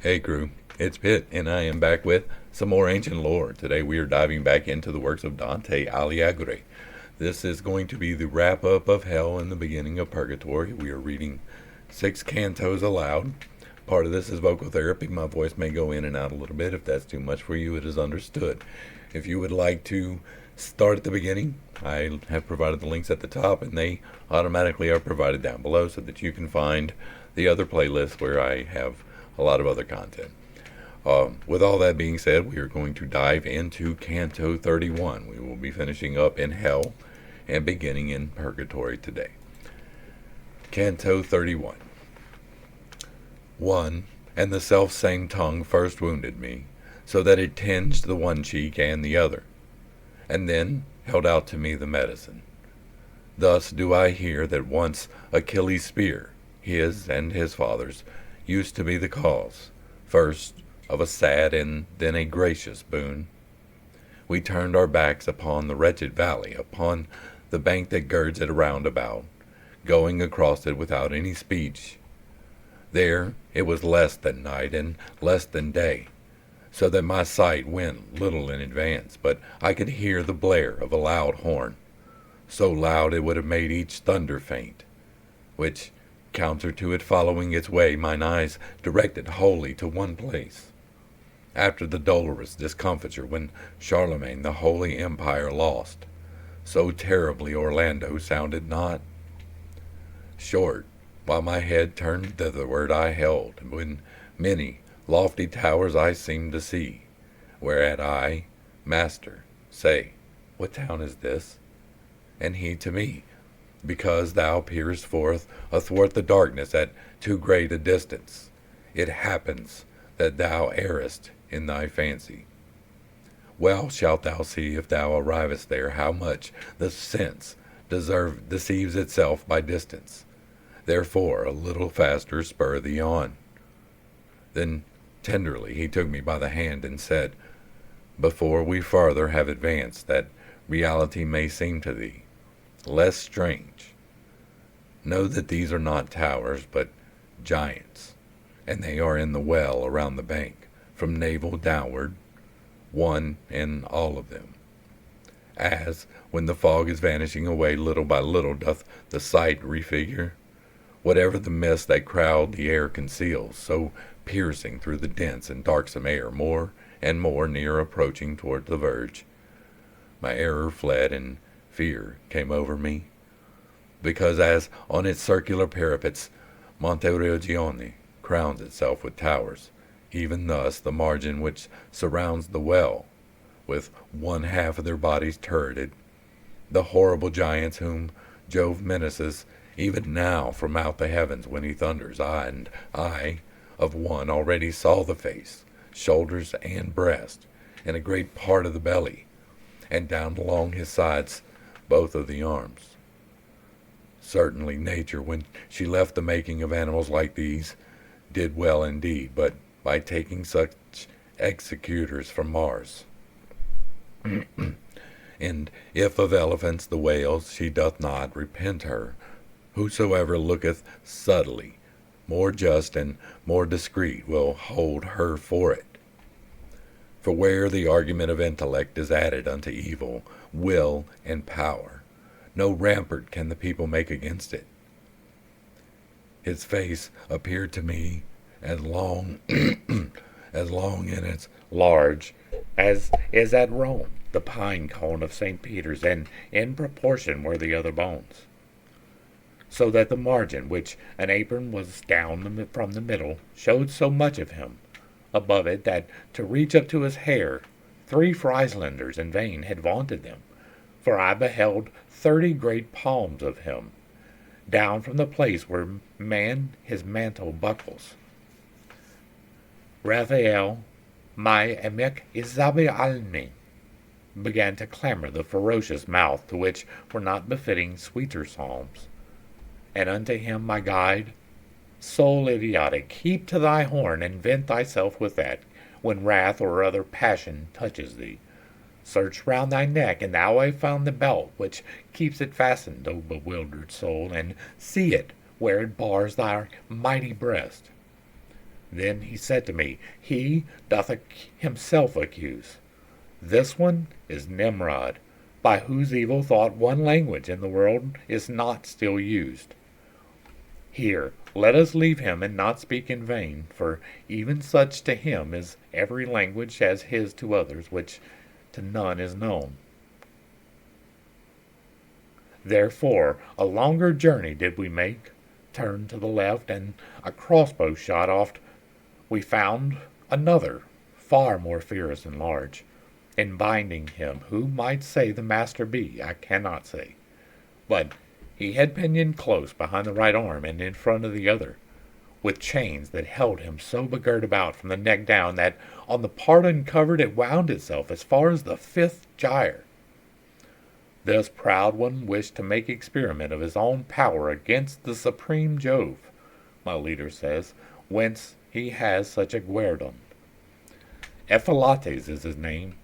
Hey crew, it's Pitt, and I am back with some more ancient lore. Today we are diving back into the works of Dante Alighieri. This is going to be the wrap up of Hell and the beginning of Purgatory. We are reading 6 cantos aloud. Part of this is vocal therapy. My voice may go in and out a little bit. If that's too much for you, it is understood. If you would like to start at the beginning, I have provided the links at the top, and they automatically are provided down below so that you can find the other playlists where I have a lot of other content. With all that being said, we are going to dive into Canto 31. We will be finishing up in Hell and beginning in Purgatory today. Canto 31. 1. And the self-same tongue first wounded me, so that it tinged the one cheek and the other, and then held out to me the medicine. Thus do I hear that once Achilles' spear, his and his father's, used to be the cause, first of a sad and then a gracious boon. We turned our backs upon the wretched valley, upon the bank that girds it round about, going across it without any speech. There it was less than night and less than day, so that my sight went little in advance, but I could hear the blare of a loud horn, so loud it would have made each thunder faint, which counter to it following its way, mine eyes directed wholly to one place. After the dolorous discomfiture when Charlemagne the Holy Empire lost, so terribly Orlando sounded not. Short, while my head turned thitherward I held, when many lofty towers I seemed to see, whereat I, Master, say, what town is this? And he to me, because thou peerest forth athwart the darkness at too great a distance, it happens that thou errest in thy fancy. Well shalt thou see if thou arrivest there how much the sense deceives itself by distance. Therefore a little faster spur thee on. Then tenderly he took me by the hand and said, before we farther have advanced, that reality may seem to thee less strange. Know that these are not towers, but giants, and they are in the well around the bank, from navel downward, one and all of them. As, when the fog is vanishing away little by little, doth the sight refigure, whatever the mist that crowd the air conceals, so piercing through the dense and darksome air, more and more near approaching toward the verge, my error fled, and fear came over me, because as on its circular parapets Monte Regione crowns itself with towers, even thus the margin which surrounds the well, with one half of their bodies turreted, the horrible giants whom Jove menaces even now from out the heavens when he thunders, I of one already saw the face, shoulders, and breast, and a great part of the belly, and down along his sides both of the arms. Certainly nature, when she left the making of animals like these, did well indeed, but by taking such executors from Mars. And if of elephants the whales she doth not repent her, whosoever looketh subtly, more just and more discreet, will hold her for it. For where the argument of intellect is added unto evil, will, and power, no rampart can the people make against it. His face appeared to me as long, as long and as large as is at Rome the pine cone of St. Peter's, and in proportion were the other bones, so that the margin, which an apron was down from the middle, showed so much of him above it that to reach up to his hair 3 Frieslanders in vain had vaunted them, for I beheld 30 great palms of him, down from the place where his mantle buckles. Raphael, my amic Isabealne, began to clamor the ferocious mouth to which were not befitting sweeter psalms. And unto him my guide, soul idiotic, keep to thy horn, and vent thyself with that, when wrath or other passion touches thee. Search round thy neck, and thou hast found the belt which keeps it fastened, O bewildered soul, and see it where it bars thy mighty breast. Then he said to me, He doth himself accuse. This one is Nimrod, by whose evil thought one language in the world is not still used. Here, let us leave him and not speak in vain, for even such to him is every language as his to others, which to none is known. Therefore, a longer journey did we make, turn to the left, and a crossbow shot off we found another, far more fierce and large. In binding him, who might say the master be, I cannot say. But he had pinioned close behind the right arm and in front of the other, with chains that held him so begirt about from the neck down that on the part uncovered it wound itself as far as the fifth gyre. This proud one wished to make experiment of his own power against the supreme Jove, my leader says, whence he has such a guerdon. Ephialtes is his name.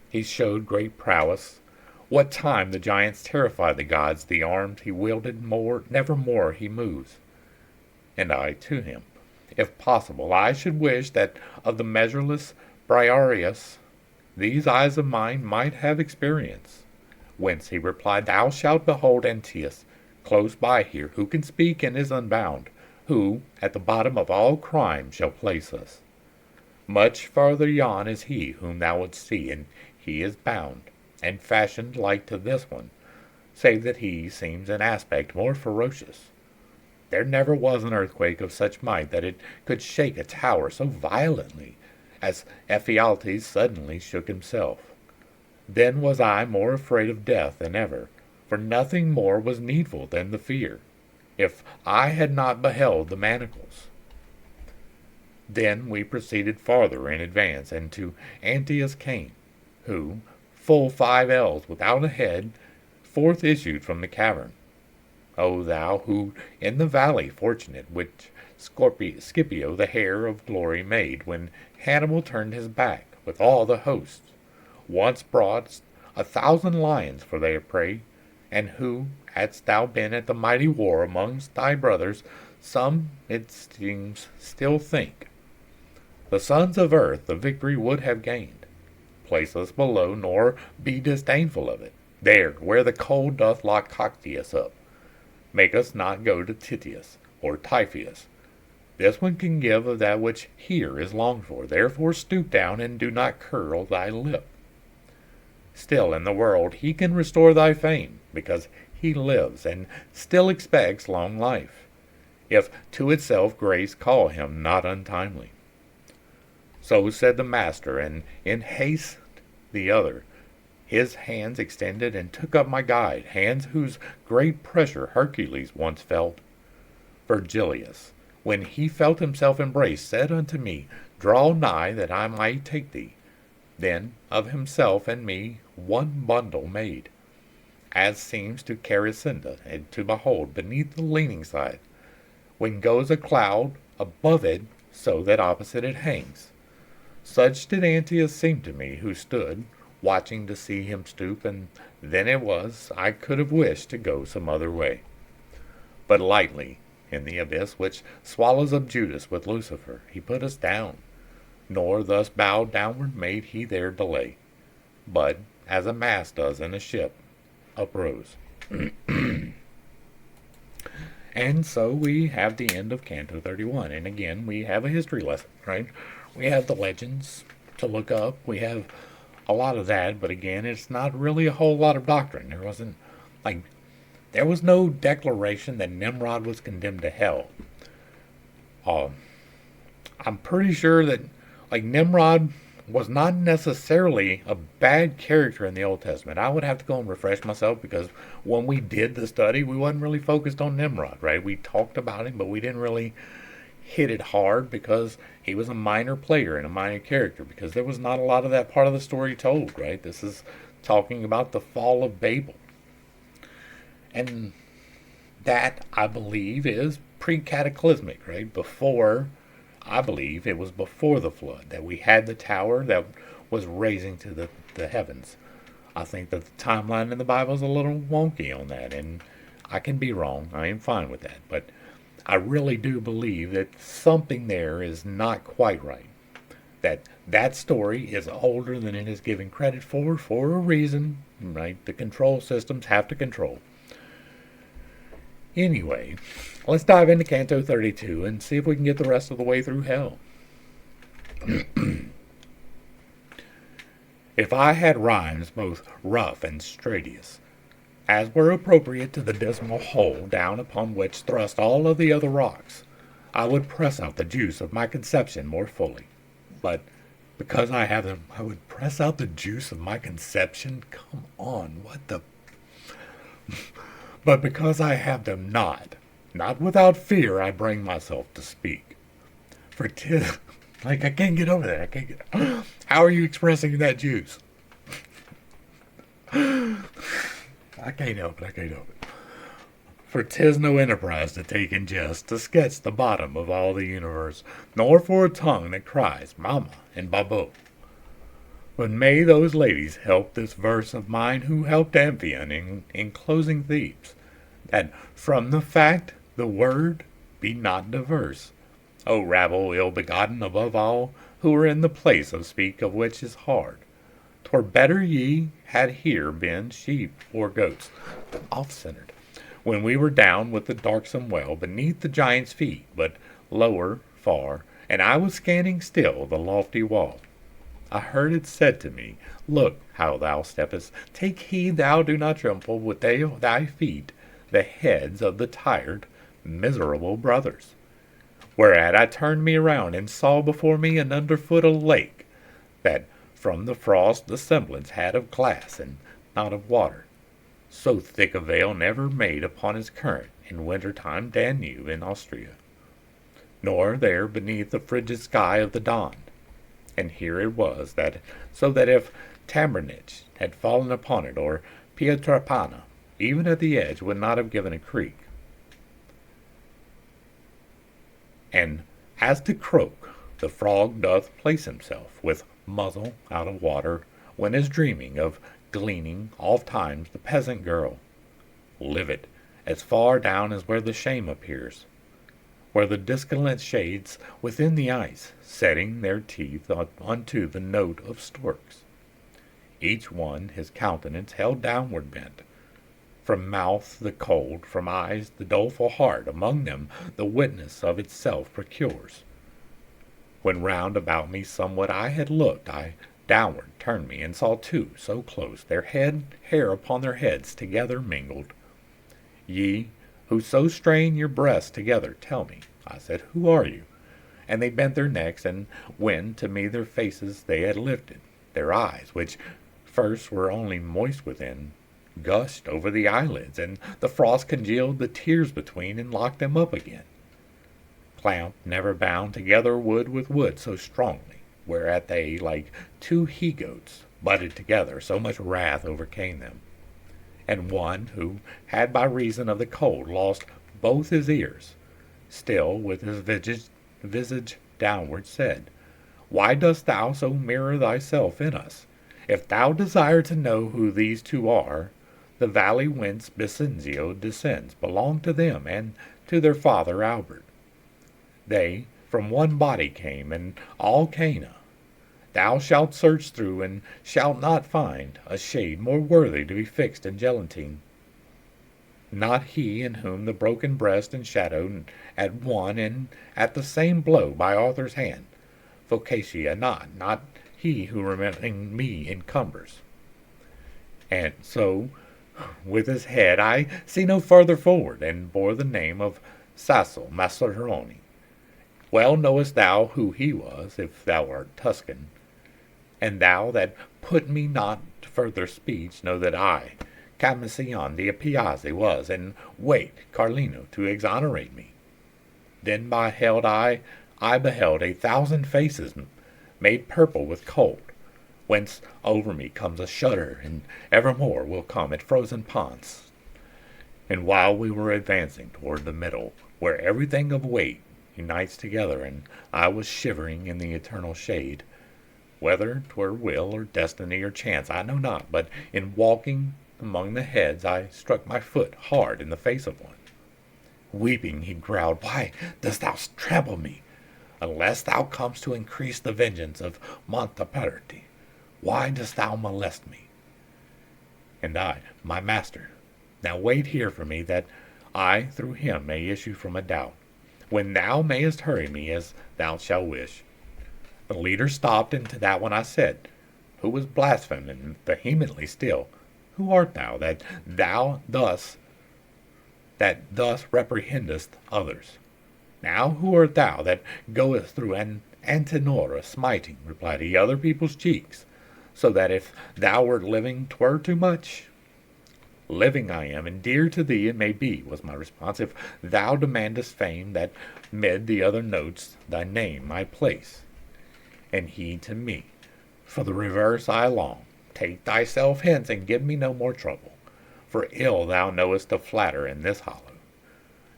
He showed great prowess. What time the giants terrified the gods, the arms he wielded never more he moves. And I to him, if possible, I should wish that of the measureless Briareus these eyes of mine might have experience. Whence he replied, Thou shalt behold Antaeus, close by here, who can speak and is unbound, who at the bottom of all crime shall place us. Much farther yon is he whom thou wouldst see, and he is bound, and fashioned like to this one, save that he seems in aspect more ferocious. There never was an earthquake of such might that it could shake a tower so violently as Ephialtes suddenly shook himself. Then was I more afraid of death than ever, for nothing more was needful than the fear, if I had not beheld the manacles. Then we proceeded farther in advance, and to Antaeus came, who, full 5 ells without a head, forth issued from the cavern. O thou who in the valley fortunate, which Scipio the hare of glory made, when Hannibal turned his back with all the host, once broughtst 1,000 lions for their prey, and who, hadst thou been at the mighty war amongst thy brothers, some, it seems, still think the sons of earth the victory would have gained. Place us below, nor be disdainful of it. There, where the cold doth lock Coctius up. Make us not go to Titius or Typhoeus. This one can give of that which here is longed for. Therefore stoop down and do not curl thy lip. Still in the world he can restore thy fame, because he lives, and still expects long life, if to itself grace call him not untimely. So said the master, and in haste the other, his hands extended and took up my guide, hands whose great pressure Hercules once felt. Virgilius, when he felt himself embraced, said unto me, Draw nigh, that I might take thee. Then of himself and me one bundle made, as seems to Caricinda, and to behold beneath the leaning side, when goes a cloud above it, so that opposite it hangs. Such did Antaeus seem to me, who stood, watching to see him stoop, and then it was I could have wished to go some other way. But lightly, in the abyss which swallows up Judas with Lucifer, he put us down, nor thus bowed downward made he their delay, but, as a mast does in a ship, uprose. And so we have the end of Canto 31, and again we have a history lesson, right? We have the legends to look up, we have a lot of that, but again, it's not really a whole lot of doctrine. There was no declaration that Nimrod was condemned to hell. I'm pretty sure that, Nimrod was not necessarily a bad character in the Old Testament. I would have to go and refresh myself, because when we did the study, we wasn't really focused on Nimrod, right? We talked about him, but we didn't really hit it hard, because he was a minor player and a minor character, because there was not a lot of that part of the story told, right? This is talking about the fall of Babel. And that, I believe, is pre-cataclysmic, right? I believe it was before the flood that we had the tower that was raising to the heavens. I think that the timeline in the Bible is a little wonky on that, and I can be wrong. I am fine with that. But I really do believe that something there is not quite right. That story is older than it is given credit for a reason, right? The control systems have to control. Anyway, let's dive into Canto 32 and see if we can get the rest of the way through hell. If I had rhymes both rough and straightious, as were appropriate to the dismal hole down upon which thrust all of the other rocks, I would press out the juice of my conception more fully. But because I have them, I would press out the juice of my conception? Come on, what the... But because I have them not without fear I bring myself to speak. For 'tis... Like, I can't get over that. I can't get... How are you expressing that juice? I can't help it. For 'tis no enterprise to take in jest to sketch the bottom of all the universe, nor for a tongue that cries Mama and Babo. But may those ladies help this verse of mine who helped Amphion in enclosing Thebes, that from the fact the word be not diverse. O rabble ill-begotten above all, who are in the place of speak of which is hard. 'Twere better ye had here been sheep or goats, off-centered, when we were down with the darksome well beneath the giant's feet, but lower far, and I was scanning still the lofty wall. I heard it said to me, Look how thou steppest, take heed thou do not trample with thy feet the heads of the tired, miserable brothers. Whereat I turned me around and saw before me and underfoot a lake, that from the frost the semblance had of glass and not of water. So thick a veil never made upon its current in winter time Danube in Austria, nor there beneath the frigid sky of the Don. And here it was that, so that if Tambernich had fallen upon it, or Pietrapana, even at the edge, would not have given a creak. And as to croak, the frog doth place himself, with muzzle out of water, when is dreaming of gleaning oft times the peasant girl, livid, as far down as where the shame appears, where the discolent shades within the ice, setting their teeth unto the note of storks, each one his countenance held downward bent, from mouth the cold, from eyes the doleful heart, among them the witness of itself procures. When round about me somewhat I had looked, I downward turned me, and saw two so close, their hair upon their heads together mingled. Ye, who so strain your breasts together, tell me, I said, who are you? And they bent their necks, and when to me their faces they had lifted, their eyes, which first were only moist within, gushed over the eyelids, and the frost congealed the tears between, and locked them up again. Clamp never bound together wood with wood so strongly, whereat they, like two he-goats, butted together, so much wrath overcame them. And one, who had by reason of the cold lost both his ears, still with his visage downward said, Why dost thou so mirror thyself in us? If thou desire to know who these two are, the valley whence Bisinzio descends belonged to them and to their father Albert. They from one body came, and all Cana. Thou shalt search through, and shalt not find a shade more worthy to be fixed in gelatine. Not he in whom the broken breast and shadow at one and at the same blow by Arthur's hand, Phocacia not he who remembering me encumbers. And so, with his head I see no further forward, and bore the name of Sasso Masseroni. Well knowest thou who he was, if thou art Tuscan. And thou that put me not to further speech, know that I, Camision de Piazzi, was, and wait Carlino to exonerate me. Then beheld I beheld 1,000 faces made purple with cold, whence over me comes a shudder, and evermore will come at frozen ponds. And while we were advancing toward the middle, where everything of weight unites together, and I was shivering in the eternal shade, whether 'twere will or destiny or chance, I know not, but in walking among the heads I struck my foot hard in the face of one, Weeping, he growled, "Why dost thou trample me? Unless thou comest to increase the vengeance of Montparnasse, why dost thou molest me?" And I, "My master, now wait here for me, that I through him may issue from a doubt, when thou mayest hurry me as thou shalt wish." The leader stopped, and to that one I said, who was blaspheming vehemently still, "Who art thou, that thus reprehendest others? Now who art thou that goest through Antenora smiting," replied he, "other people's cheeks, so that if thou wert living 'twere too much?" "Living I am, and dear to thee it may be," was my response, "if thou demandest fame, that mid the other notes thy name I place." And he to me, "For the reverse I long. Take thyself hence, and give me no more trouble, for ill thou knowest to flatter in this hollow."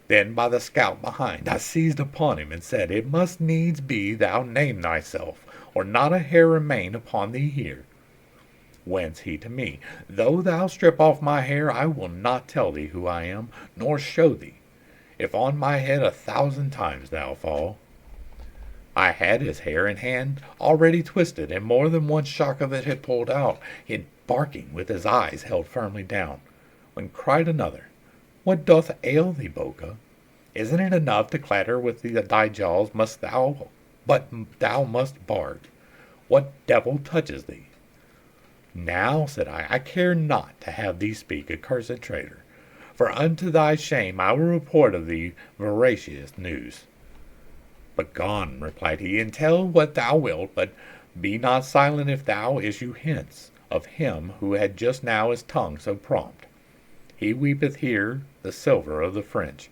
Then by the scalp behind I seized upon him, and said, "It must needs be thou name thyself, or not a hair remain upon thee here." Whence he to me, "Though thou strip off my hair, I will not tell thee who I am, nor show thee, if on my head 1,000 times thou fall." I had his hair in hand already twisted, and more than one shock of it had pulled out, yet barking with his eyes held firmly down, when cried another, "What doth ail thee, Boca? Isn't it enough to clatter with thy jaws, but thou must bark? What devil touches thee?" "Now," said I care not to have thee speak, accursed traitor, for unto thy shame I will report of thee veracious news." "Begone," replied he, "and tell what thou wilt, but be not silent if thou issue hence of him who had just now his tongue so prompt. He weepeth here the silver of the French.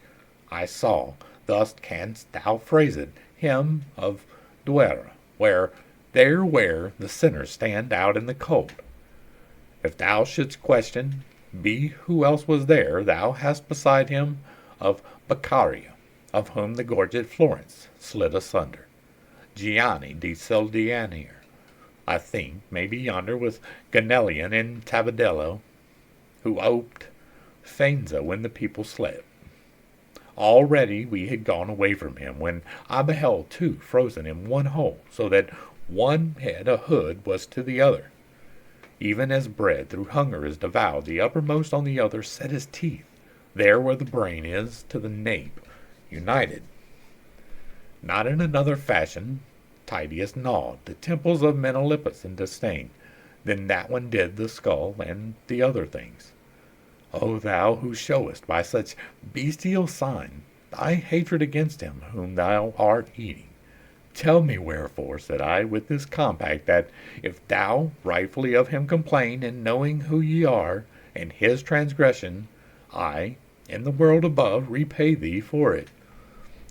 I saw, thus canst thou phrase it, him of Duera, where the sinners stand out in the cold. If thou shouldst question, be who else was there, thou hast beside him of Beccaria, of whom the gorge at Florence slit asunder. Gianni di Saldianier, I think, may be yonder with Ganellian and Tabadello, who oped Faenza when the people slept. Already we had gone away from him, when I beheld two frozen in one hole, so that one head a hood was to the other. Even as bread through hunger is devoured, the uppermost on the other set his teeth, there where the brain is to the nape, united. Not in another fashion, Titius gnawed the temples of Menalippus in disdain, than that one did the skull and the other things. O thou who showest by such bestial sign thy hatred against him whom thou art eating, tell me wherefore, said I, with this compact, that if thou rightfully of him complain, and knowing who ye are, and his transgression, I, in the world above, repay thee for it,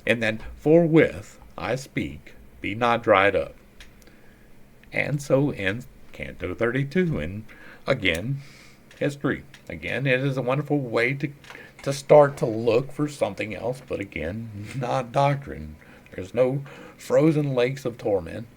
and that forthwith I speak, be not dried up. And so ends Canto 32, and again, history. Again, it is a wonderful way to start to look for something else, but again, not doctrine. There's no frozen lakes of torment.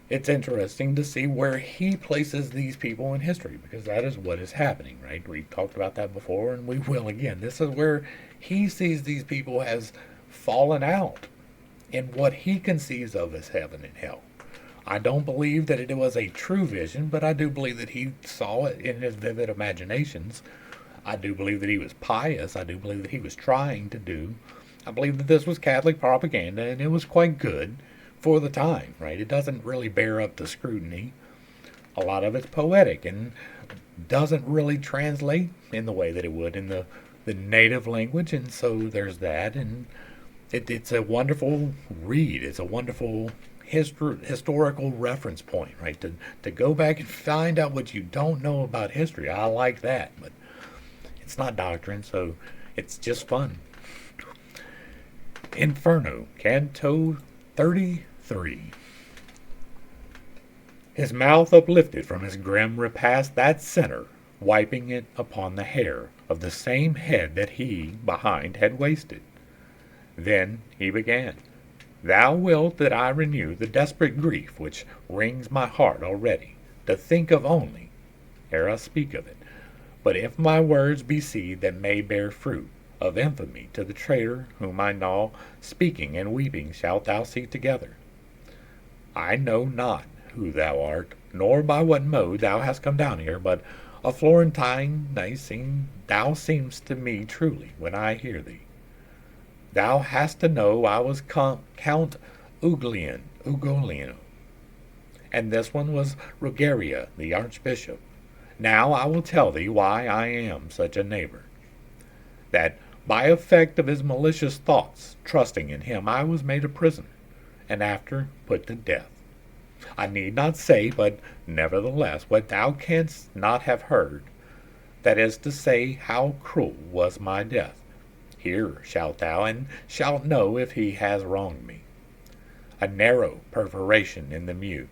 It's interesting to see where he places these people in history, because that is what is happening, right? We talked about that before, and we will again. This is where he sees these people as fallen out in what he conceives of as heaven and hell. I don't believe that it was a true vision, but I do believe that he saw it in his vivid imaginations. I do believe that he was pious. I do believe that he was trying to do. I believe that this was Catholic propaganda, and it was quite good for the time, right? It doesn't really bear up to scrutiny. A lot of it's poetic and doesn't really translate in the way that it would in the native language, and so there's that. And it's a wonderful read. It's a wonderful historical reference point, right? To go back and find out what you don't know about history. I like that, but it's not doctrine, so it's just fun. Inferno, Canto 33. His mouth uplifted from his grim repast, that sinner, wiping it upon the hair of the same head that he, behind, had wasted. Then he began. Thou wilt that I renew the desperate grief which wrings my heart already, to think of only, ere I speak of it, But if my words be seed that may bear fruit of infamy to the traitor whom I gnaw, speaking and weeping shalt thou see together. I know not who thou art, nor by what mode thou hast come down here, but a Florentine thou seemst to me truly when I hear thee. Thou hast to know I was Count Ugolino, and this one was Ruggiero, the archbishop. Now I will tell thee why I am such a neighbor. That by effect of his malicious thoughts, trusting in him, I was made a prisoner, and after put to death. I need not say, but nevertheless, what thou canst not have heard, that is to say, how cruel was my death. Here shalt thou, and shalt know if he has wronged me. A narrow perforation in the mew,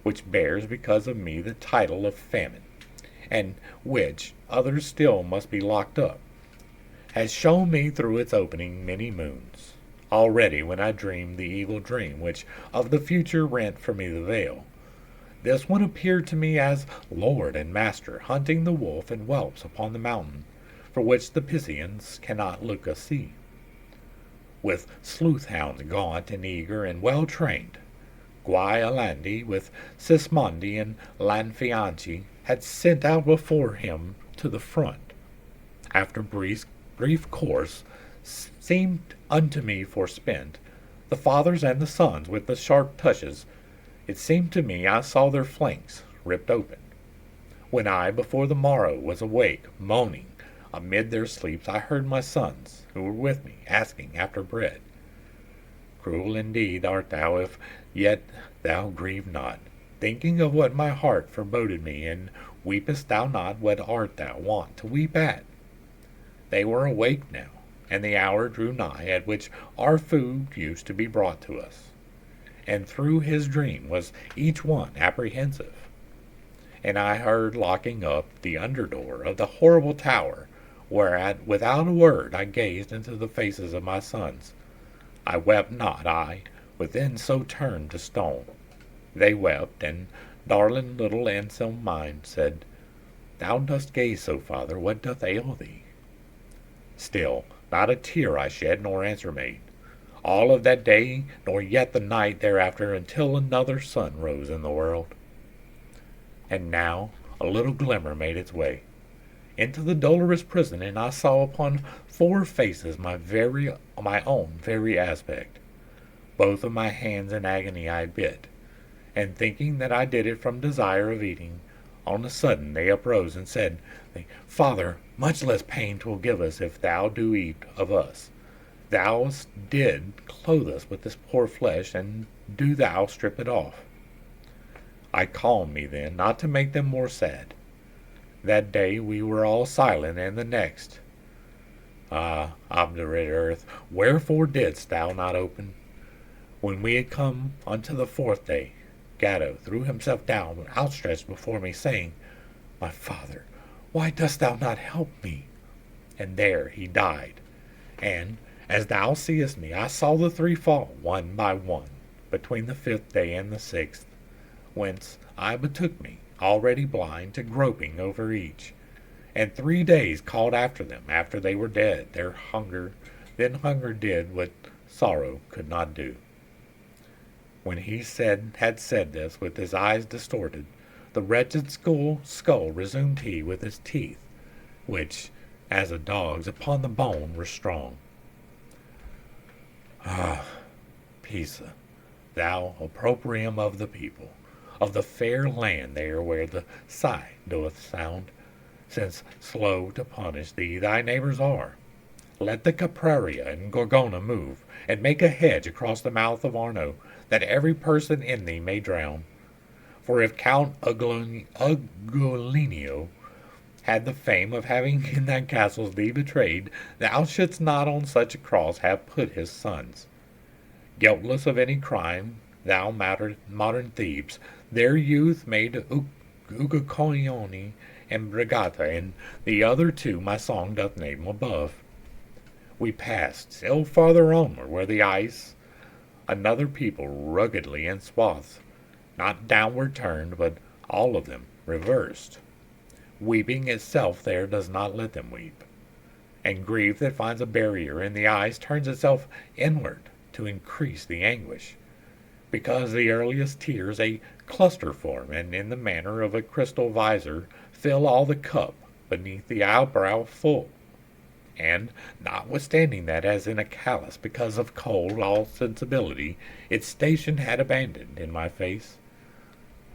which bears because of me the title of famine, and which others still must be locked up, has shown me through its opening many moons. Already when I dreamed the evil dream which of the future rent for me the veil, this one appeared to me as lord and master, hunting the wolf and whelps upon the mountain, for which the Piscians cannot look a sea. With sleuth-hounds gaunt and eager and well-trained, Guaiolandi with Sismondi and Lanfianchi had sent out before him to the front. After brief course seemed unto me forspent, the fathers and the sons with the sharp touches, it seemed to me I saw their flanks ripped open. When I, before the morrow, was awake, moaning amid their sleeps, I heard my sons, who were with me, asking after bread. Cruel indeed art thou, if yet thou grieve not, thinking of what my heart foreboded me, and weepest thou not what art thou wont to weep at? They were awake now, and the hour drew nigh at which our food used to be brought to us. And through his dream was each one apprehensive. And I heard locking up the under door of the horrible tower, whereat without a word I gazed into the faces of my sons. I wept not, I, within so turned to stone. They wept, and darling little Anselm mine said, Thou dost gaze so, father, what doth ail thee? Still, not a tear I shed, nor answer made, all of that day, nor yet the night thereafter, until another sun rose in the world. And now a little glimmer made its way into the dolorous prison, and I saw upon 4 faces my own very aspect. Both of my hands in agony I bit, and thinking that I did it from desire of eating, on a sudden they uprose and said, Father, much less pain 'twill give us if thou do eat of us. Thou did clothe us with this poor flesh, and do thou strip it off. I calmed me then, not to make them more sad. That day we were all silent, and the next. Ah, obdurate earth, wherefore didst thou not open? When we had come unto the 4th day, Gatto threw himself down, outstretched before me, saying, My father, why dost thou not help me? And there he died. And, as thou seest me, I saw the 3 fall, one by one, between the 5th day and the 6th, whence I betook me, already blind, to groping over each. And 3 days called after them, after they were dead, then hunger did what sorrow could not do. When he had said this, with his eyes distorted, the wretched skull resumed he with his teeth, which, as a dog's, upon the bone were strong. Ah, Pisa, thou opprobrium of the people, of the fair land there where the sigh doth sound, since slow to punish thee thy neighbors are. Let the Capraria and Gorgona move, and make a hedge across the mouth of Arno, that every person in thee may drown. For if Count Ugolino had the fame of having in that castle thee betrayed, thou shouldst not on such a cross have put his sons. Guiltless of any crime, thou modern Thebes, their youth made Uguccione and Brigata, and the other 2 my song doth name above. We passed still farther onward, where the ice, another people ruggedly in swaths, not downward turned, but all of them reversed, Weeping itself there does not let them weep, and grief that finds a barrier in the eyes turns itself inward to increase the anguish, because the earliest tears a cluster form, and in the manner of a crystal visor fill all the cup beneath the eyebrow full. And notwithstanding that, as in a callous, because of cold, all sensibility its station had abandoned in my face,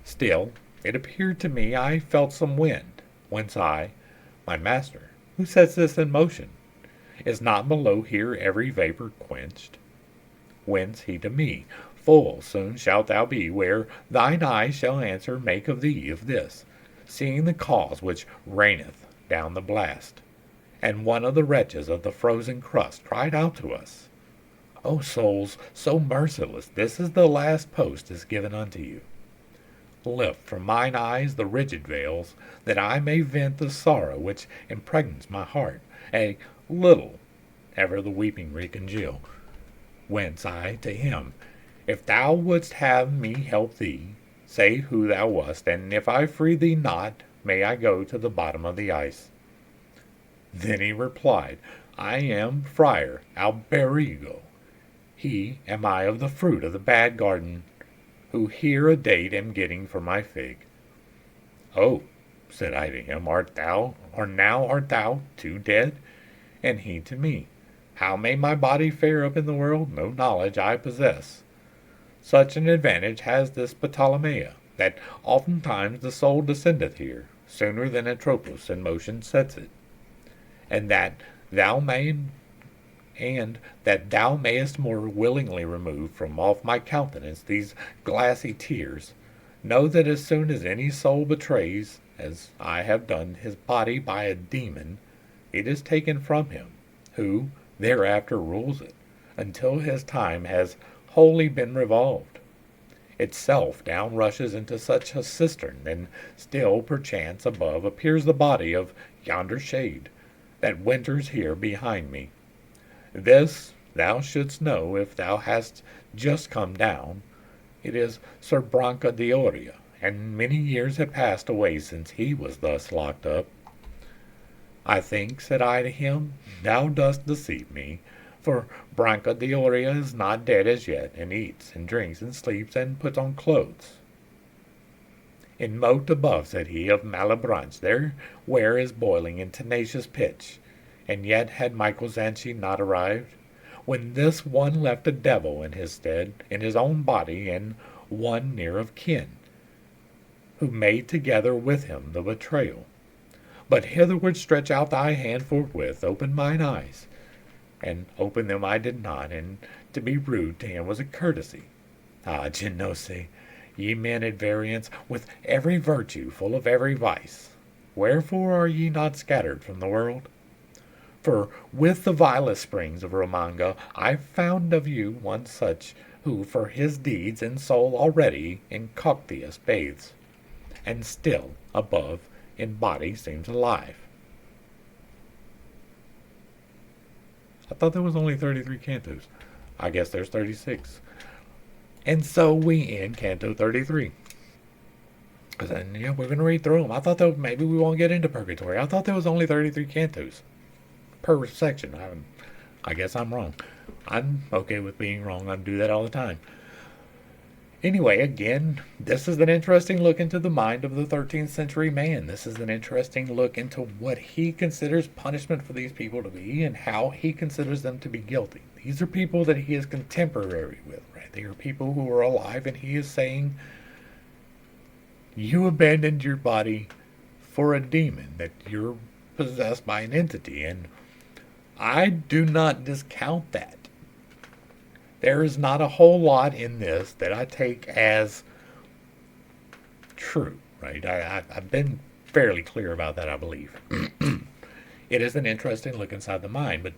still it appeared to me I felt some wind, whence my master, who sets this in motion, is not below here every vapor quenched? Whence he to me, full soon shalt thou be, where thine eye shall answer make of thee of this, seeing the cause which reigneth down the blast. And one of the wretches of the frozen crust cried out to us, O souls so merciless, this is the last post is given unto you. Lift from mine eyes the rigid veils, that I may vent the sorrow which impregnates my heart, a little, ever the weeping recongeal. Whence I to him, if thou wouldst have me help thee, say who thou wast, and if I free thee not, may I go to the bottom of the ice. Then he replied, I am Friar Alberigo. He am I of the fruit of the bad garden, who here a date am getting for my fig. Oh, said I to him, art thou too dead? And he to me, how may my body fare up in the world? No knowledge I possess. Such an advantage has this Ptolemaea, that oftentimes the soul descendeth here, sooner than Atropos in motion sets it. And that thou mayest more willingly remove from off my countenance these glassy tears, know that as soon as any soul betrays, as I have done, his body by a demon, it is taken from him, who thereafter rules it, until his time has wholly been revolved. Itself down rushes into such a cistern, and still perchance above appears the body of yonder shade, that winters here behind me. This thou shouldst know if thou hast just come down. It is Sir Branca d'Oria, and many years have passed away since he was thus locked up. I think, said I to him, thou dost deceive me, for Branca d'Oria is not dead as yet, and eats, and drinks, and sleeps, and puts on clothes. In moat above, said he, of Malebranche, there where is boiling in tenacious pitch, and yet had Michael Zanchi not arrived, when this one left a devil in his stead, in his own body, and one near of kin, who made together with him the betrayal. But hitherward stretch out thy hand forthwith, open mine eyes. And open them I did not, and to be rude to him was a courtesy. Ah, Genose, ye men at variance, with every virtue, full of every vice, wherefore are ye not scattered from the world? For with the vilest springs of Romagna I found of you one such, who for his deeds in soul already in Coctius bathes, and still above in body seems alive. I thought there was only 33 cantos. I guess there's 36. And so we end Canto 33. And yeah, we're going to read through them. I thought that maybe we won't get into Purgatory. I thought there was only 33 cantos per section. I guess I'm wrong. I'm okay with being wrong. I do that all the time. Anyway, again, this is an interesting look into the mind of the 13th century man. This is an interesting look into what he considers punishment for these people to be and how he considers them to be guilty. These are people that he is contemporary with, right? They are people who are alive, and he is saying, you abandoned your body for a demon, that you're possessed by an entity, and I do not discount that. There is not a whole lot in this that I take as true, right? I've been fairly clear about that, I believe. It is an interesting look inside the mind, but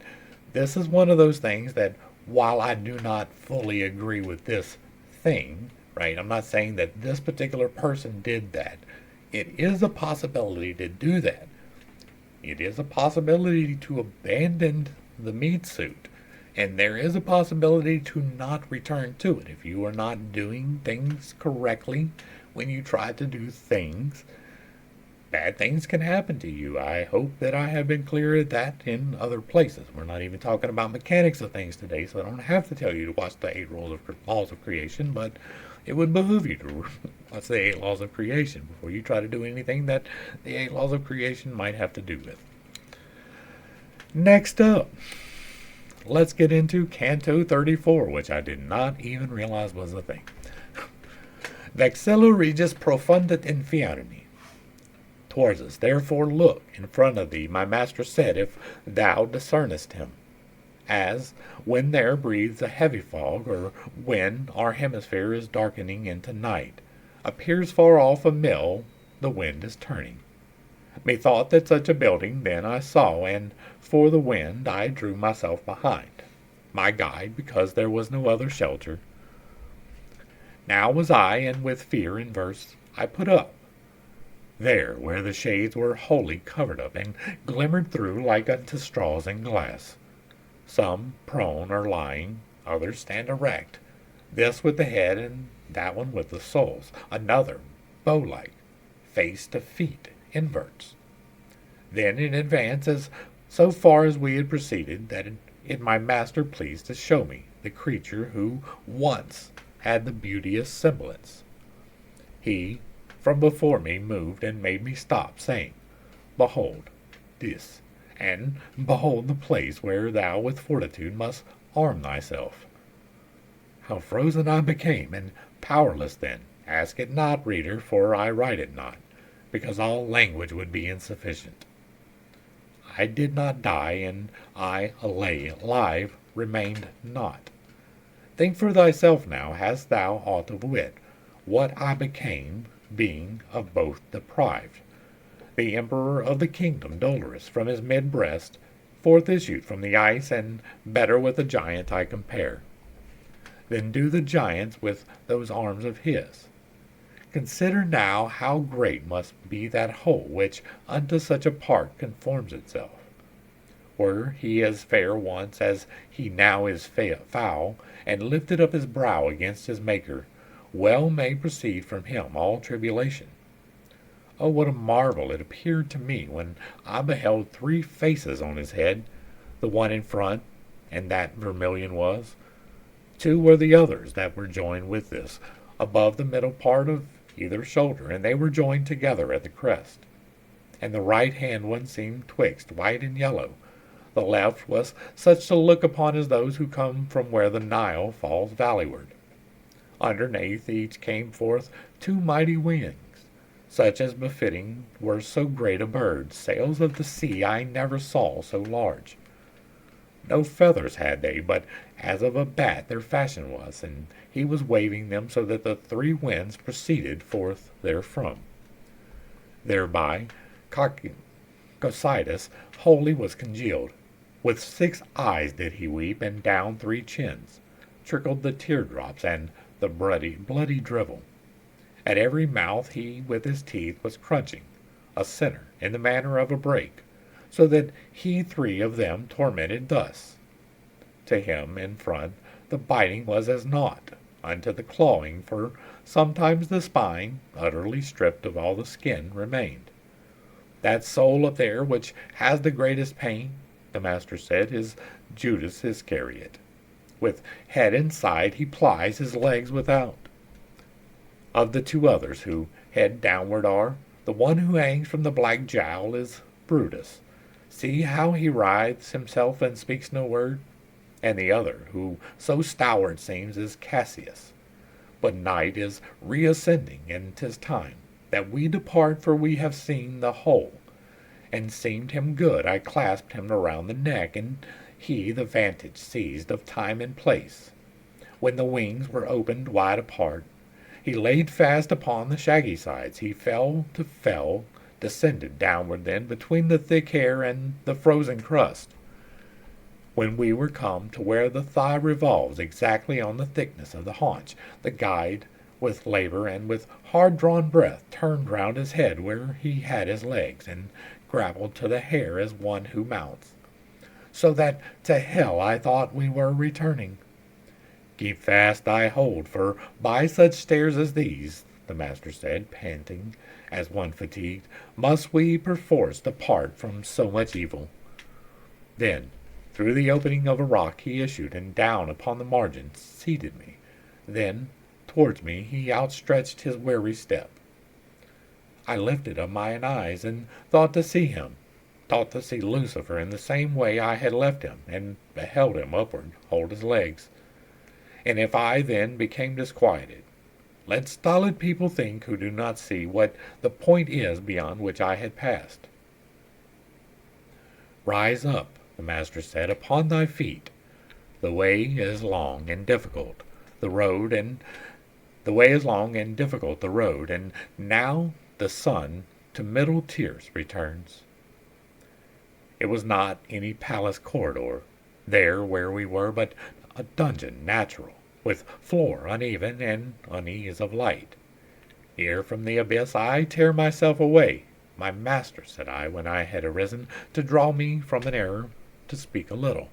this is one of those things that while I do not fully agree with this thing, right, I'm not saying that this particular person did that. It is a possibility to do that. It is a possibility to abandon the meat suit. And there is a possibility to not return to it. If you are not doing things correctly when you try to do things, bad things can happen to you. I hope that I have been clear at that in other places. We're not even talking about mechanics of things today, so I don't have to tell you to watch the laws of creation, but it would behoove you to watch the 8 laws of creation before you try to do anything that the 8 laws of creation might have to do with. Next up, let's get into Canto 34, which I did not even realize was a thing. Vexilla regis profundat infierni. Towards us, therefore, look in front of thee, my master said, if thou discernest him. As when there breathes a heavy fog, or when our hemisphere is darkening into night, appears far off a mill, the wind is turning. Methought that such a building then I saw, and for the wind I drew myself behind, my guide, because there was no other shelter. Now was I, and with fear in verse I put up, there where the shades were wholly covered up, and glimmered through like unto straws and glass. Some prone or lying, others stand erect, this with the head, and that one with the soles, another bow-like, face to feet, inverts. Then in advance, as so far as we had proceeded, that it my master pleased to show me the creature who once had the beauteous semblance. He from before me moved and made me stop, saying, Behold this, and behold the place where thou with fortitude must arm thyself. How frozen I became, and powerless then. Ask it not, reader, for I write it not, because all language would be insufficient. I did not die, and I, alive, remained not. Think for thyself now, hast thou aught of wit, what I became, being of both deprived. The emperor of the kingdom, dolorous, from his mid-breast, forth issued from the ice, and better with a giant I compare. Then do the giants with those arms of his. Consider now how great must be that whole which unto such a part conforms itself. Were he as fair once as he now is foul, and lifted up his brow against his Maker, well may proceed from him all tribulation. Oh, what a marvel it appeared to me when I beheld 3 faces on his head, the one in front, and that vermilion was. 2 were the others that were joined with this, above the middle part of either shoulder, and they were joined together at the crest. And the right hand one seemed twixt white and yellow. The left was such to look upon as those who come from where the Nile falls valleyward. Underneath each came forth 2 mighty wings, such as befitting were so great a bird. Sails of the sea I never saw so large. No feathers had they, but as of a bat their fashion was, and he was waving them so that the 3 winds proceeded forth therefrom. Thereby Cocytus wholly was congealed. With 6 eyes did he weep, and down 3 chins trickled the teardrops and the bloody drivel. At every mouth he with his teeth was crunching a sinner in the manner of a brake, so that he 3 of them tormented thus. To him in front the biting was as naught unto the clawing, for sometimes the spine, utterly stripped of all the skin, remained. That soul up there which has the greatest pain, the master said, is Judas Iscariot. With head inside he plies his legs without. Of the 2 others who head downward are, the one who hangs from the black jowl is Brutus. See how he writhes himself and speaks no word. And the other, who so stalwart seems, is Cassius. But night is reascending, and 'tis time that we depart, for we have seen the whole. And seemed him good, I clasped him around the neck, and he the vantage seized of time and place. When the wings were opened wide apart, he laid fast upon the shaggy sides. He fell to fell, descended downward then between the thick hair and the frozen crust. When we were come to where the thigh revolves exactly on the thickness of the haunch, the guide, with labor and with hard-drawn breath, turned round his head where he had his legs, and grappled to the hair as one who mounts. So that to hell I thought we were returning. Keep fast thy hold, for by such stairs as these the master said, panting, as one fatigued, must we perforce depart from so much evil? Then, through the opening of a rock he issued, and down upon the margin seated me. Then, towards me he outstretched his weary step. I lifted up mine eyes, and thought to see him, thought to see Lucifer in the same way I had left him, and beheld him upward hold his legs. And if I then became disquieted, let stolid people think who do not see what the point is beyond which I had passed. Rise up, the master said, upon thy feet. The way is long and difficult, the road, and now the sun to middle tierce returns. It was not any palace corridor, there where we were, but a dungeon natural, with floor uneven and unease of light. Here from the abyss I tear myself away. My master, said I, when I had arisen, to draw me from an error, to speak a little.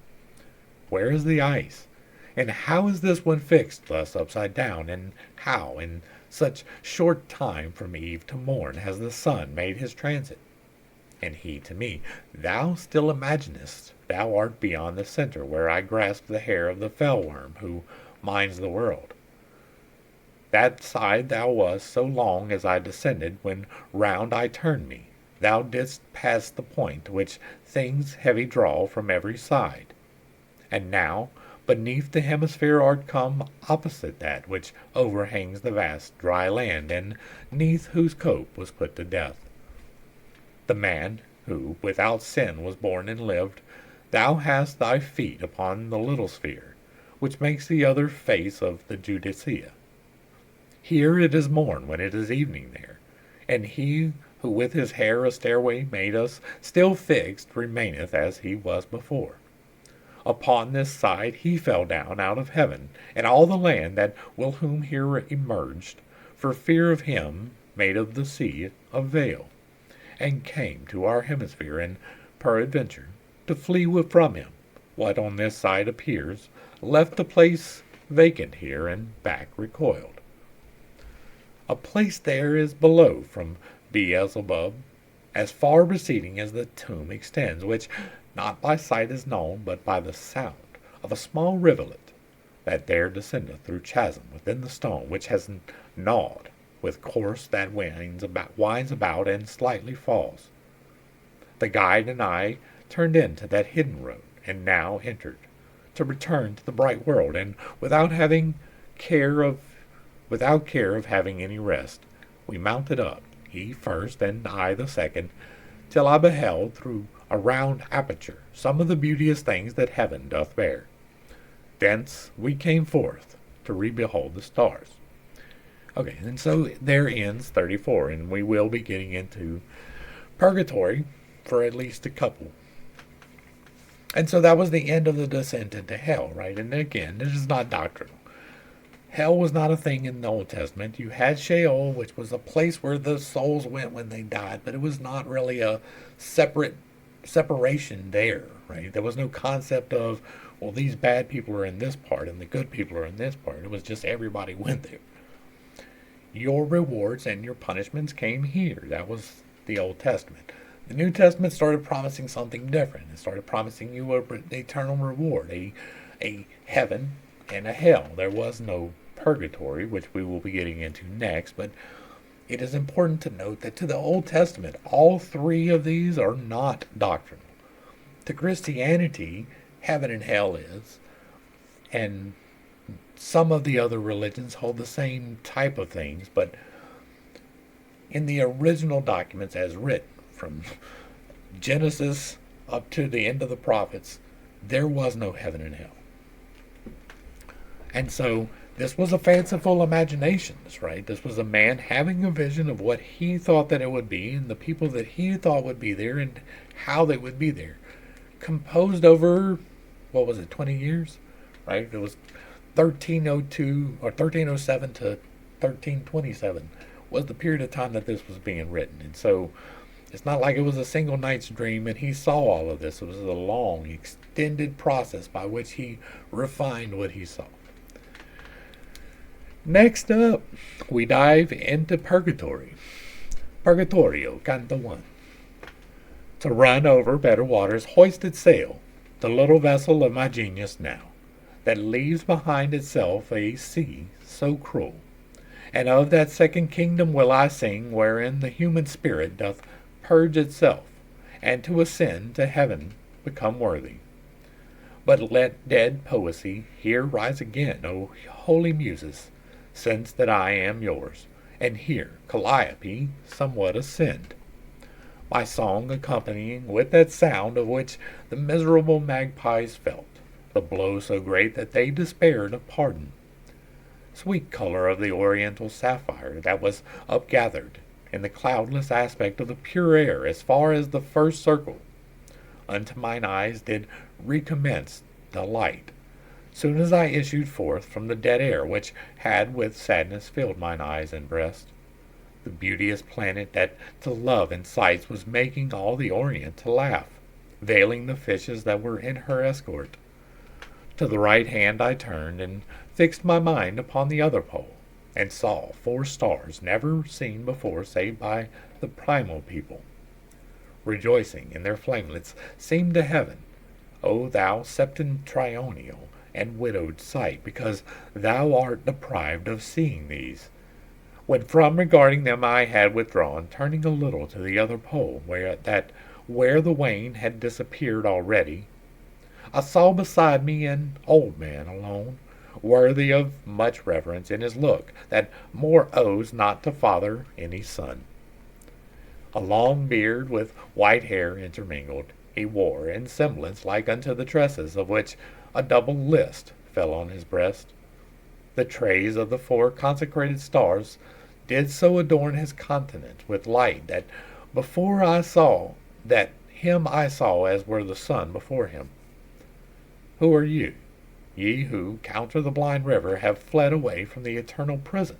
Where is the ice? And how is this one fixed thus upside down? And how, in such short time from eve to morn, has the sun made his transit? And he to me, thou still imaginest thou art beyond the centre, where I grasp the hair of the fell worm who minds the world. That side thou wast so long as I descended, when round I turned me, thou didst pass the point which things heavy draw from every side. And now, beneath the hemisphere art come opposite that which overhangs the vast dry land, and neath whose cope was put to death. The man who without sin was born and lived, thou hast thy feet upon the little sphere, which makes the other face of the Judicia. Here it is morn when it is evening there, and he who with his hair a stairway made us still fixed remaineth as he was before. Upon this side he fell down out of heaven, and all the land that will whom here emerged, for fear of him made of the sea a veil, and came to our hemisphere, and peradventure to flee from him. What on this side appears, left the place vacant here, and back recoiled. A place there is below from Beelzebub, as far receding as the tomb extends, which not by sight is known, but by the sound of a small rivulet that there descendeth through chasm within the stone, which has gnawed with course that winds about and slightly falls. The guide and I turned into that hidden road, and now entered, to return to the bright world, and without care of having any rest, we mounted up, he first, and I the second, till I beheld through a round aperture some of the beauteous things that heaven doth bear. Thence we came forth to re-behold the stars. Okay, and so there ends 34, and we will be getting into Purgatory for at least a couple. And so that was the end of the descent into hell, right? And again, this is not doctrinal. Hell was not a thing in the Old Testament. You had Sheol, which was a place where the souls went when they died, but it was not really a separation there, right? There was no concept of, well, these bad people are in this part and the good people are in this part. It was just everybody went there. Your rewards and your punishments came here. That was the Old Testament. The New Testament started promising something different. It started promising you an eternal reward, a heaven and a hell. There was no purgatory, which we will be getting into next, but it is important to note that to the Old Testament, all three of these are not doctrinal. To Christianity, heaven and hell is, and some of the other religions hold the same type of things, but in the original documents as written, from Genesis up to the end of the prophets, there was no heaven and hell. And so this was a fanciful imagination, right? This was a man having a vision of what he thought that it would be, and the people that he thought would be there, and how they would be there. Composed over, 20 years? Right? It was 1302 or 1307 to 1327 was the period of time that this was being written. And so it's not like it was a single night's dream and he saw all of this. It was a long, extended process by which he refined what he saw. Next up, we dive into Purgatory. Purgatorio Canto 1. To run over better waters, hoisted sail, the little vessel of my genius now, that leaves behind itself a sea so cruel. And of that second kingdom will I sing, wherein the human spirit doth purge itself, and to ascend to heaven become worthy. But let dead poesy here rise again, O holy muses, since that I am yours, and here, Calliope, somewhat ascend, my song accompanying with that sound of which the miserable magpies felt, the blow so great that they despaired of pardon. Sweet color of the oriental sapphire that was upgathered in the cloudless aspect of the pure air as far as the first circle, unto mine eyes did recommence the light, soon as I issued forth from the dead air which had with sadness filled mine eyes and breast. The beauteous planet that to love and sights was making all the Orient to laugh, veiling the fishes that were in her escort. To the right hand I turned, and fixed my mind upon the other pole, and saw 4 stars never seen before save by the primal people, rejoicing in their flamelets, seemed to heaven, O thou septentrional and widowed sight, because thou art deprived of seeing these. When from regarding them I had withdrawn, turning a little to the other pole, where the wane had disappeared already, I saw beside me an old man alone, worthy of much reverence in his look, that more owes not to father any son. A long beard with white hair intermingled he wore, in semblance like unto the tresses of which a double list fell on his breast. The trays of the 4 consecrated stars did so adorn his countenance with light that before I saw that him I saw as were the sun before him. Who are you, ye who, counter the blind river, have fled away from the eternal prison?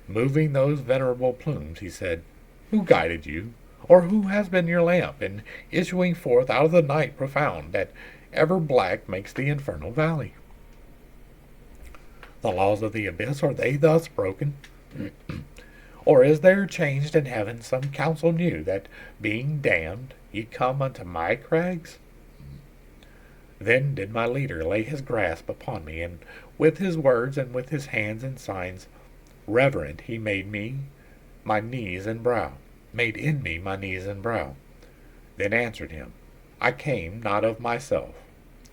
Moving those venerable plumes, he said, who guided you, or who has been your lamp, in issuing forth out of the night profound, that ever black makes the infernal valley? The laws of the abyss, are they thus broken? Or is there changed in heaven some counsel new, that, being damned, ye come unto my crags? Then did my leader lay his grasp upon me, and with his words and with his hands and signs, reverent he made me my knees and brow, made in me my knees and brow. Then answered him, I came not of myself.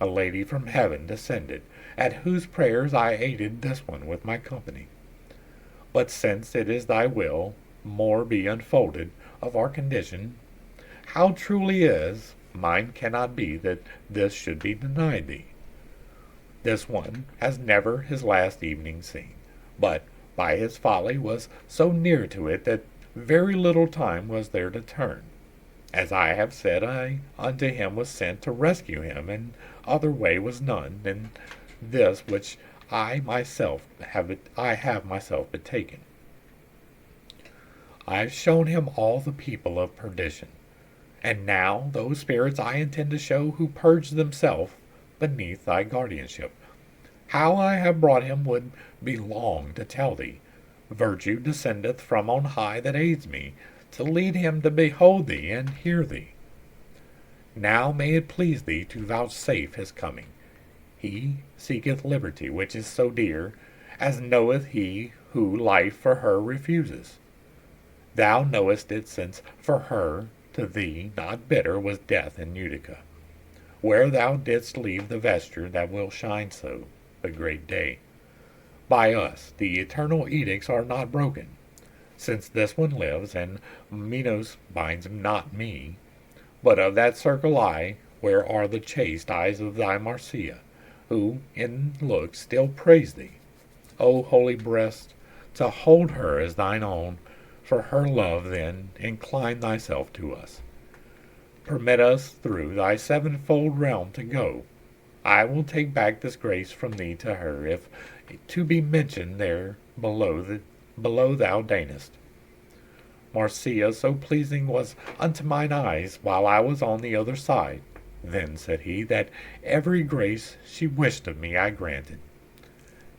A lady from heaven descended, at whose prayers I aided this one with my company. But since it is thy will, more be unfolded of our condition, how truly is, mine cannot be that this should be denied thee. This one has never his last evening seen, but by his folly was so near to it that very little time was there to turn. As I have said, I unto him was sent to rescue him, and other way was none than this which I have myself betaken. I have shown him all the people of perdition, and now those spirits I intend to show who purge themselves beneath thy guardianship. How I have brought him would be long to tell thee. Virtue descendeth from on high that aids me, to lead him to behold thee and hear thee. Now may it please thee to vouchsafe his coming. He seeketh liberty, which is so dear, as knoweth he who life for her refuses. Thou knowest it, since for her, to thee, not bitter was death in Utica, where thou didst leave the vesture that will shine so, the great day. By us the eternal edicts are not broken, since this one lives, and Minos binds not me, but of that circle I, where are the chaste eyes of thy Marcia, who in looks still praise thee. O holy breast, to hold her as thine own, for her love then incline thyself to us. Permit us through thy sevenfold realm to go. I will take back this grace from thee to her, if to be mentioned there below thou deignest. Marcia so pleasing was unto mine eyes, while I was on the other side. Then said he, that every grace she wished of me I granted.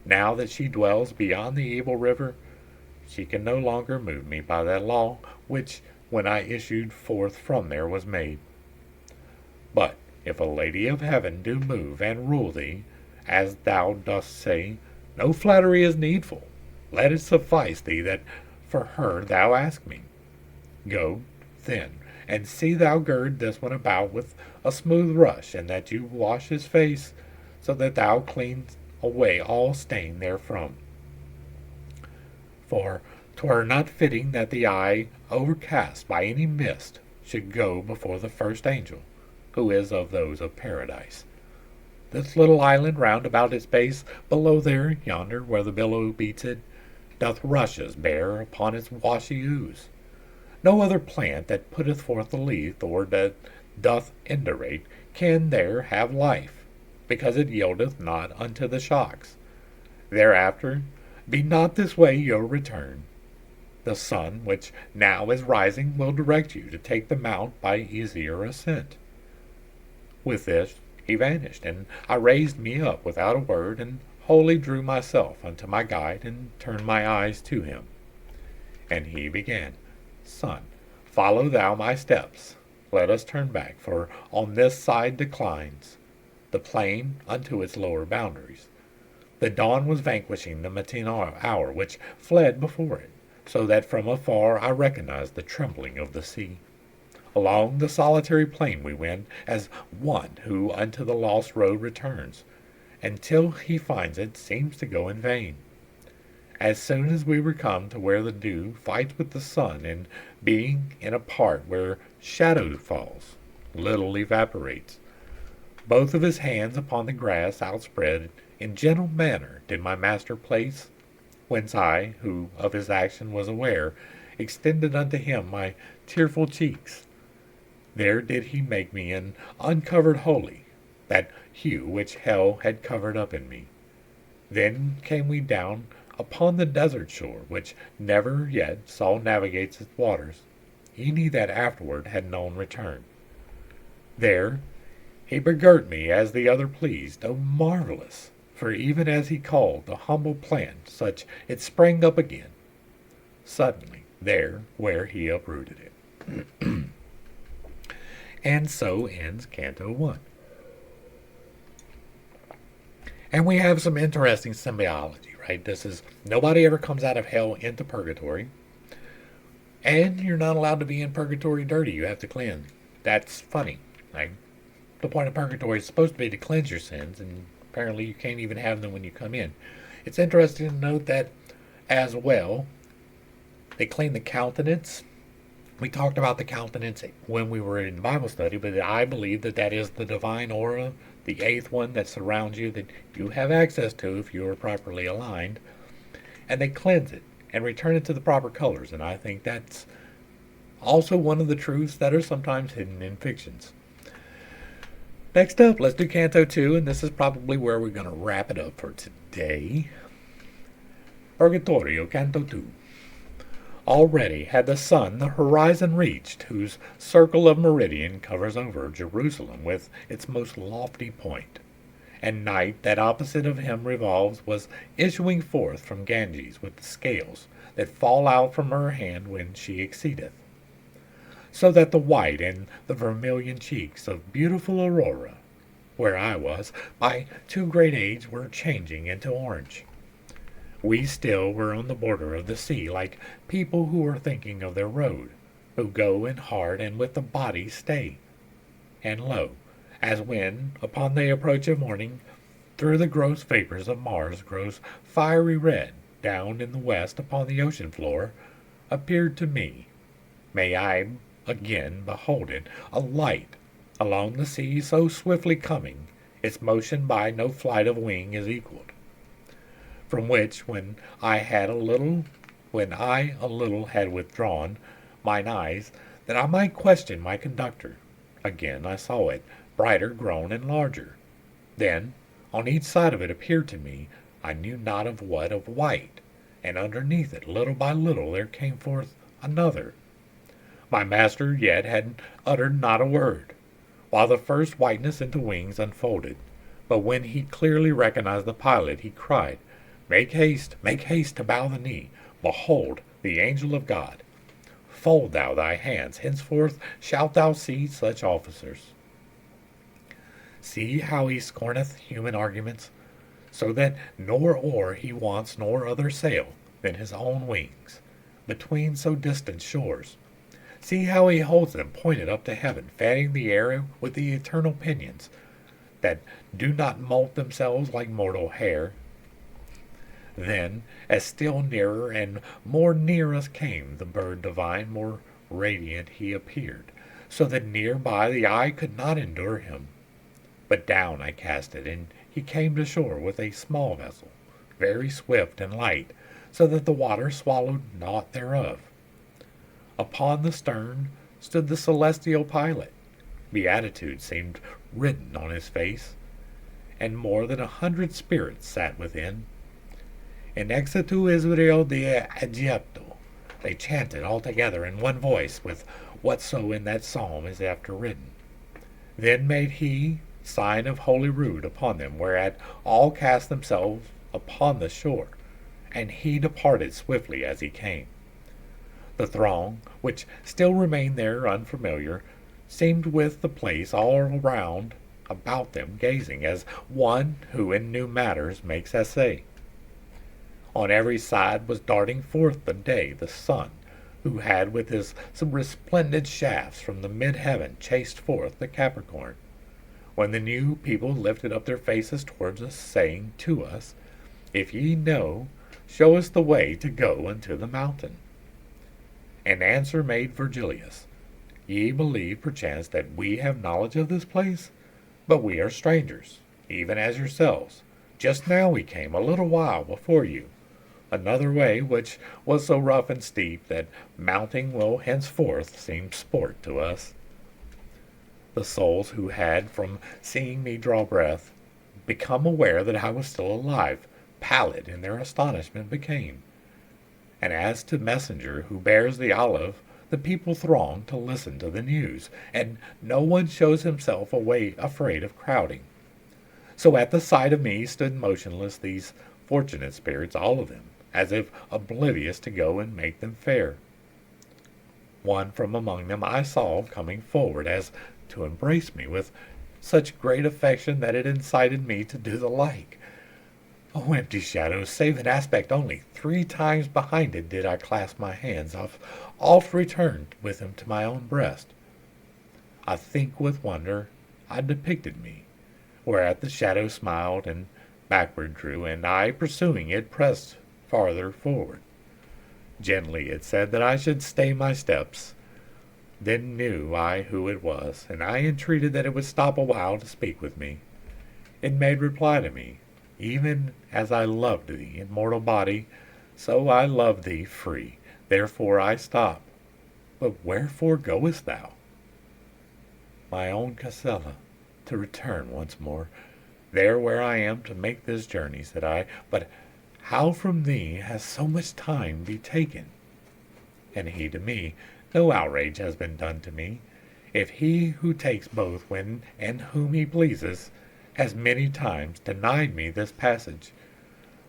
Now that she dwells beyond the evil river, she can no longer move me by that law which, when I issued forth from there, was made. But if a lady of heaven do move and rule thee, as thou dost say, no flattery is needful. Let it suffice thee that for her thou ask me. Go, then, and see thou gird this one about with a smooth rush, and that you wash his face, so that thou clean away all stain therefrom. For 'twere not fitting that the eye, overcast by any mist, should go before the first angel, who is of those of paradise. This little island round about its base, below there, yonder, where the billow beats it, doth rushes bear upon its washy ooze. No other plant that putteth forth the leaf, or that doth indurate, can there have life, because it yieldeth not unto the shocks. Thereafter, be not this way your return. The sun, which now is rising, will direct you to take the mount by easier ascent. With this he vanished, and I raised me up without a word, and wholly drew myself unto my guide, and turned my eyes to him. And he began, Son, follow thou my steps. Let us turn back, for on this side declines the plain unto its lower boundaries. The dawn was vanquishing the matinal hour, which fled before it, so that from afar I recognized the trembling of the sea. Along the solitary plain we went, as one who unto the lost road returns, and till he finds it seems to go in vain. As soon as we were come to where the dew fights with the sun, and being in a part where shadow falls, little evaporates, both of his hands upon the grass outspread, in gentle manner did my master place, whence I, who of his action was aware, extended unto him my tearful cheeks. There did he make me an uncovered wholly, that hue which hell had covered up in me. Then came we down upon the desert shore, which never yet saw navigate its waters, any that afterward had known return. There he begirt me as the other pleased, O marvelous! For even as he called the humble plant, such it sprang up again, suddenly, there where he uprooted it. And so ends Canto 1. And we have some interesting symbology, right? This is, nobody ever comes out of hell into purgatory, and you're not allowed to be in purgatory dirty. You have to cleanse. That's funny. Like, the point of purgatory is supposed to be to cleanse your sins, and apparently you can't even have them when you come in. It's interesting to note that as well, they clean the countenance. We talked about the countenance when we were in Bible study, but I believe that that is the divine aura, the eighth one that surrounds you, that you have access to if you are properly aligned. And they cleanse it and return it to the proper colors. And I think that's also one of the truths that are sometimes hidden in fictions. Next up, let's do Canto 2, and this is probably where we're going to wrap it up for today. Purgatory Canto 2. Already had the sun the horizon reached, whose circle of meridian covers over Jerusalem with its most lofty point, and night that opposite of him revolves was issuing forth from Ganges with the scales that fall out from her hand when she exceedeth, so that the white and the vermilion cheeks of beautiful Aurora, where I was, by too great age were changing into orange. We still were on the border of the sea, like people who are thinking of their road, who go in heart and with the body stay. And lo, as when, upon the approach of morning, through the gross vapors of Mars grows fiery red, down in the west upon the ocean floor, appeared to me, may I again behold it, a light along the sea so swiftly coming, its motion by no flight of wing is equalled. From which, when I a little had withdrawn mine eyes, that I might question my conductor, again I saw it, brighter grown and larger. Then, on each side of it appeared to me, I knew not of what, of white, and underneath it, little by little, there came forth another. My master yet had uttered not a word, while the first whiteness into wings unfolded, but when he clearly recognized the pilot, he cried, make haste to bow the knee. Behold, the angel of God. Fold thou thy hands, henceforth shalt thou see such officers. See how he scorneth human arguments, so that nor oar he wants nor other sail than his own wings, between so distant shores. See how he holds them pointed up to heaven, fanning the air with the eternal pinions, that do not moult themselves like mortal hair. Then, as still nearer and more near us came the bird divine, more radiant he appeared, so that near by the eye could not endure him. But down I cast it, and he came to shore with a small vessel, very swift and light, so that the water swallowed naught thereof. Upon the stern stood the celestial pilot. Beatitude seemed written on his face, and more than 100 spirits sat within. In exitu Israel de Egypto, they chanted all together in one voice, with whatso in that psalm is after written. Then made he sign of holy rood upon them, whereat all cast themselves upon the shore, and he departed swiftly as he came. The throng, which still remained there unfamiliar, seemed with the place all around about them gazing, as one who in new matters makes essay. On every side was darting forth the day, the sun, who had with his resplendent shafts from the mid-heaven chased forth the Capricorn, when the new people lifted up their faces towards us, saying to us, If ye know, show us the way to go unto the mountain. And answer made Virgilius, Ye believe perchance that we have knowledge of this place? But we are strangers, even as yourselves. Just now we came, a little while before you, another way which was so rough and steep that mounting will henceforth seem sport to us. The souls who had, from seeing me draw breath, become aware that I was still alive, pallid in their astonishment became. And as to messenger who bears the olive, the people throng to listen to the news, and no one shows himself afraid of crowding. So at the sight of me stood motionless these fortunate spirits, all of them, as if oblivious to go and make them fair. One from among them I saw coming forward as to embrace me with such great affection that it incited me to do the like. O empty shadow, save in aspect only, 3 times behind it did I clasp my hands, oft returned with him to my own breast. I think with wonder I depicted me, whereat the shadow smiled and backward drew, and I, pursuing it, pressed farther forward. Gently it said that I should stay my steps. Then knew I who it was, and I entreated that it would stop a while to speak with me. It made reply to me, Even as I loved thee in mortal body, so I love thee free. Therefore I stop. But wherefore goest thou? My own Casella, to return once more, there where I am to make this journey, said I. But how from thee has so much time be taken? And he to me, No outrage has been done to me. If he who takes both when and whom he pleases has many times denied me this passage,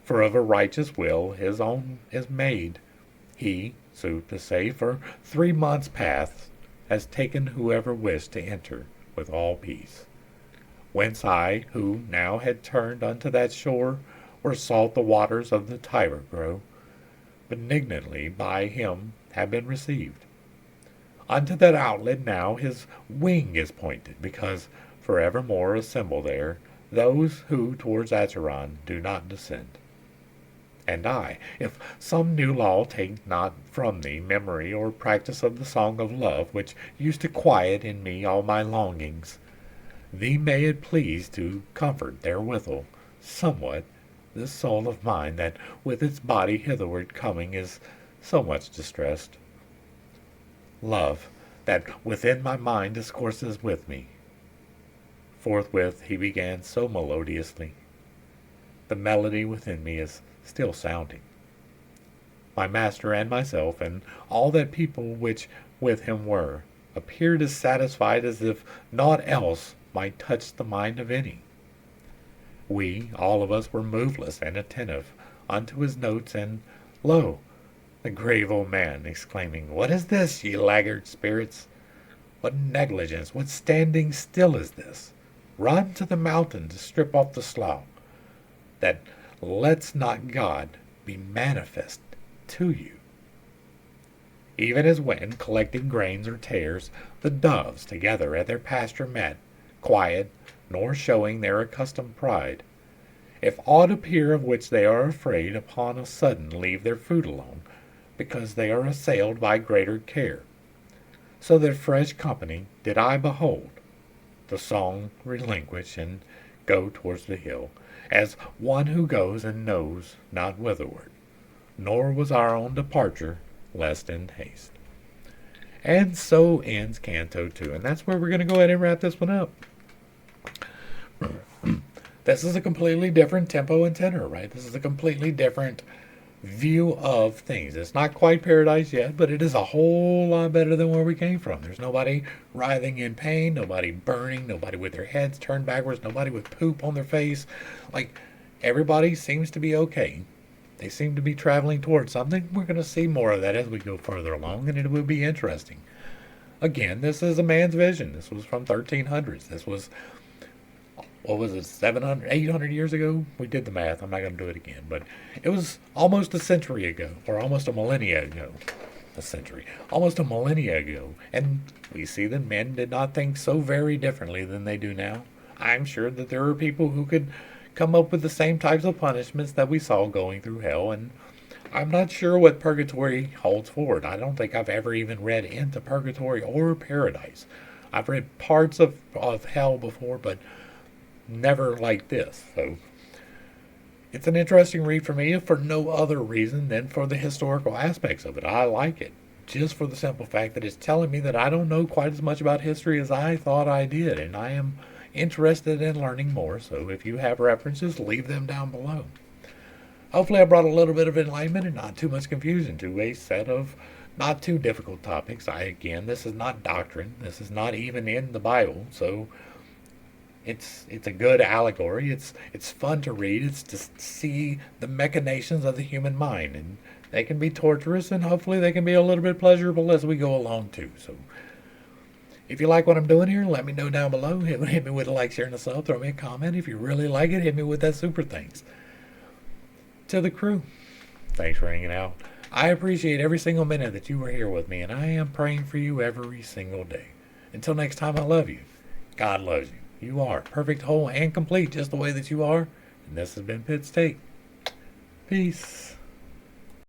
for of a righteous will his own is made, he, sooth to say, for 3 months past has taken whoever wished to enter with all peace. Whence I, who now had turned unto that shore where salt the waters of the Tiber grow, benignantly by him have been received. Unto that outlet now his wing is pointed, because forevermore assemble there those who towards Acheron do not descend. And I, if some new law take not from thee memory or practice of the song of love which used to quiet in me all my longings, thee may it please to comfort therewithal somewhat this soul of mine that with its body hitherward coming is so much distressed. Love, that within my mind discourses with me. Forthwith he began so melodiously. The melody within me is still sounding. My master and myself, and all that people which with him were, appeared as satisfied as if naught else might touch the mind of any. We, all of us, were moveless and attentive, unto his notes, and lo, the grave old man exclaiming, "What is this, ye laggard spirits? What negligence, what standing still is this? Run to the mountain to strip off the slough, that lets not God be manifest to you." Even as when, collecting grains or tares, the doves together at their pasture met, quiet, nor showing their accustomed pride, if aught appear of which they are afraid, upon a sudden leave their food alone, because they are assailed by greater care. So that fresh company did I behold, the song relinquish, and go towards the hill, as one who goes and knows not whitherward. Nor was our own departure less in haste. And so ends Canto 2, and that's where we're going to go ahead and wrap this one up. This is a completely different tempo and tenor, right? This is a completely different view of things. It's not quite paradise yet, but it is a whole lot better than where we came from. There's nobody writhing in pain, nobody burning, nobody with their heads turned backwards, nobody with poop on their face. Like, everybody seems to be okay. They seem to be traveling towards something. We're going to see more of that as we go further along, and it will be interesting. Again, this is a man's vision. This was from 1300s. This was, what was it, 700, 800 years ago? We did the math. I'm not going to do it again. But it was almost a century ago, or almost a millennia ago. A century. Almost a millennia ago. And we see that men did not think so very differently than they do now. I'm sure that there are people who could come up with the same types of punishments that we saw going through hell, and I'm not sure what purgatory holds forward. I don't think I've ever even read into purgatory or paradise. I've read parts of hell before, but never like this. So it's an interesting read for me for no other reason than for the historical aspects of it. I like it just for the simple fact that it's telling me that I don't know quite as much about history as I thought I did, and I am interested in learning more. So if you have references, leave them down below. Hopefully I brought a little bit of enlightenment and not too much confusion to a set of not too difficult topics. Again, this is not doctrine. This is not even in the Bible. So it's a good allegory. It's fun to read. It's to see the machinations of the human mind, and they can be torturous, and hopefully they can be a little bit pleasurable as we go along too. So if you like what I'm doing here, let me know down below. Hit me with a like, share, and a sub. Throw me a comment. If you really like it, hit me with that super thanks. To the crew, thanks for hanging out. I appreciate every single minute that you were here with me, and I am praying for you every single day. Until next time, I love you. God loves you. You are perfect, whole, and complete just the way that you are. And this has been Pitt's Take. Peace.